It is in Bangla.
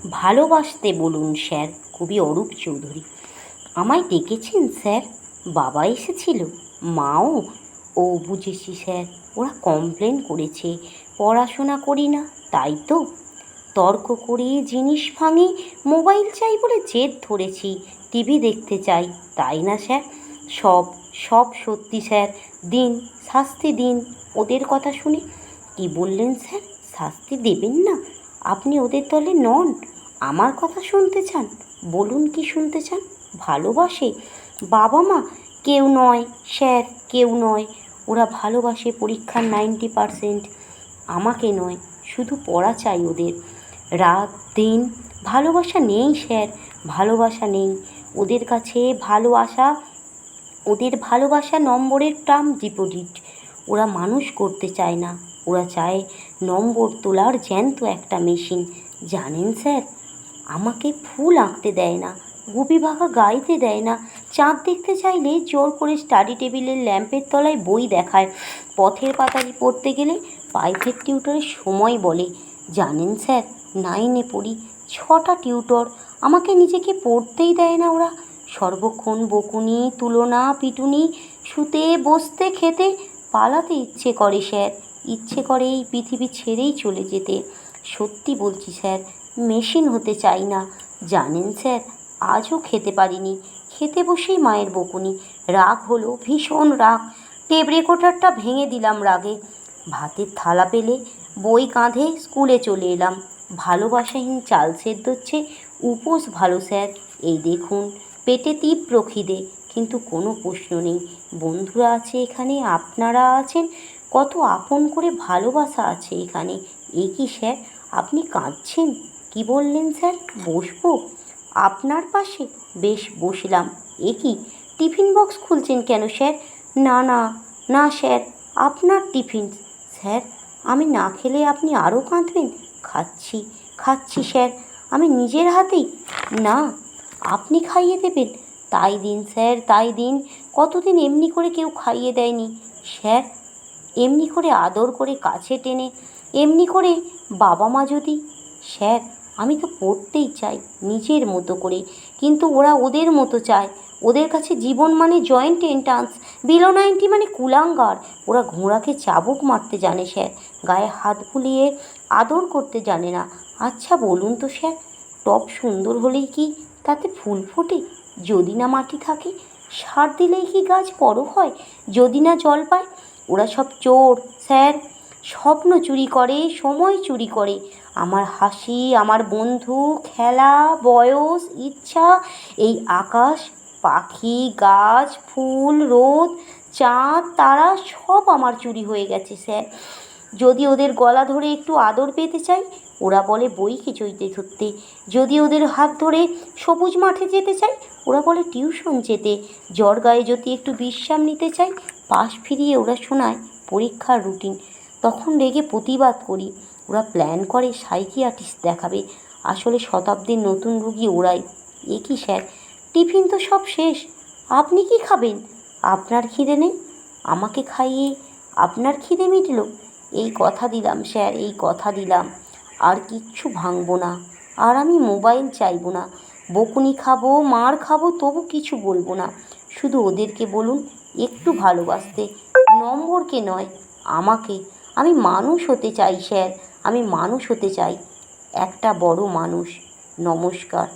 ভালোবাসতে বলুন স্যার। কবি অরূপ চৌধুরী। আমায় ডেকেছেন স্যার? বাবা এসেছিল, মাও। ও বুঝেছি স্যার, ওরা কমপ্লেন করেছে পড়াশোনা করি না, তাই তো? তর্ক করে জিনিস ভাঙি, মোবাইল চাই বলে জেদ ধরেছি, টিভি দেখতে চাই, তাই না স্যার? সব সব সত্যি স্যার। দিন, শাস্তি দিন ওদের কথা শুনে। কি বললেন স্যার? শাস্তি দেবেন না? আপনি ওদের দলে নন? আমার কথা শুনতে চান? বলুন কি শুনতে চান? ভালোবাসে বাবা মা? কেউ নয় স্যার, কেউ নয়। ওরা ভালোবাসে পরীক্ষার 90%। আমাকে নয়, শুধু পড়া চাই ওদের। রাত দিন ভালোবাসা নেই স্যার, ভালোবাসা নেই ওদের কাছে। ওদের ভালোবাসা নম্বরের টার্ম ডিপোজিট। ওরা মানুষ করতে চায় না, ওরা চায় নম্বর তোলার জ্যান্ত একটা মেশিন। জানেন স্যার, আমাকে ফুল আঁকতে দেয় না, গুপি বাঘা গাইতে দেয় না, চাঁদ দেখতে চাইলে জোর করে স্টাডি টেবিলের ল্যাম্পের তলায় বই দেখায়, পথের পাতারি পড়তে গেলে প্রাইভেট টিউটরের সময় বলে। জানেন স্যার, 9-এ পড়ি, 6টা টিউটর, আমাকে নিজেকে পড়তেই দেয় না ওরা। সর্বক্ষণ বকুনি, তুলনা, পিটুনি, শুতে বসতে খেতে। পালাতে ইচ্ছে করে স্যার, ইচ্ছে করে এই পৃথিবী ছেড়েই চলে যেতে। সত্যি বলছি স্যার, মেশিন হতে চাই না। জানেন স্যার, আজও খেতে পারিনি, খেতে বসেই মায়ের বকুনি। রাগ হলো, ভীষণ রাগ। টেপ রেকর্ডারটা ভেঙে দিলাম রাগে। ভাতের থালা পেলে বই কাঁধে স্কুলে চলে এলাম। ভালোবাসাহীন চাল সেদ্ধর চেয়ে উপোস ভালো স্যার। এই দেখুন, পেটে তীব্র খিদে, কিন্তু কোনো প্রশ্ন নেই। বন্ধুরা আছে এখানে, আপনারা আছেন, কত আপন করে ভালোবাসা আছে এখানে। এ কি স্যার, আপনি কাঁদছেন? কি বললেন স্যার? বসবো আপনার পাশে? বেশ, বসলাম। এ কি, টিফিন বক্স খুলছেন কেন স্যার? না না না স্যার, আপনার টিফিন। স্যার, আমি না খেলে আপনি আরও কাঁদবেন? খাচ্ছি খাচ্ছি স্যার, আমি নিজের হাতেই। না, আপনি খাইয়ে দেবেন? তাই দিন স্যার, তাই দিন। কতদিন এমনি করে কেউ খাইয়ে দেয়নি স্যার। এমনি করে আদর করে কাছে টেনে, এমনি করে বাবা মা যদি। স্যার, আমি তো পড়তেই চাই নিজের মতো করে, কিন্তু ওরা ওদের মতো চায়। ওদের কাছে জীবন মানে জয়েন্ট এন্ট্রান্স, বিলো 90 মানে কুলাঙ্গার। ওরা ঘোড়াকে চাবুক মারতে জানে স্যার, গায়ে হাত বুলিয়ে আদর করতে জানে না। আচ্ছা বলুন তো স্যার, টব সুন্দর হলেই কি তাতে ফুল ফোটে? যদি না মাটি থাকে, সার দিলেই কি গাছ বড় হয়? যদি না জল পায়? ওরা সব চোর স্যার, স্বপ্ন চুরি করে, সময় চুরি করে। আমার হাসি, আমার বন্ধু, খেলা, বয়স, ইচ্ছা, এই আকাশ, পাখি, গাছ, ফুল, রোদ, চাঁদ, তারা সব আমার চুরি হয়ে গেছে স্যার। যদি ওদের গলা ধরে একটু আদর পেতে চাই, ওরা বলে বইকে চইতে ধরতে। যদি ওদের হাত ধরে সবুজ মাঠে যেতে চাই, ওরা বলে টিউশন যেতে। জ্বর গায়ে যদি একটু বিশ্রাম নিতে চাই, পাশ ফিরিয়ে ওরা শোনায় পরীক্ষার রুটিন। তখন রেগে প্রতিবাদ করি। ওরা প্ল্যান করে সাইকিয়াট্রিস্ট দেখাবে, আসলে শতাব্দীর নতুন রুগী ওরাই। এ কি স্যার, টিফিন তো সব শেষ, আপনি কি খাবেন? আপনার খিদে নেই? আমাকে খাইয়ে আপনার খিদে মিটল? এই কথা দিলাম স্যার, এই কথা দিলাম, আর কিচ্ছু ভাঙবো না। আর আমি মোবাইল চাইবো না, বকুনি খাবো, মার খাবো, তবু কিছু বলবো না। শুধু ওদেরকে বলুন একটু ভালোবাসতে, নম্বরকে নয়, আমাকে। আমি মানুষ হতে চাই স্যার, আমি মানুষ হতে চাই, একটা বড় মানুষ। নমস্কার।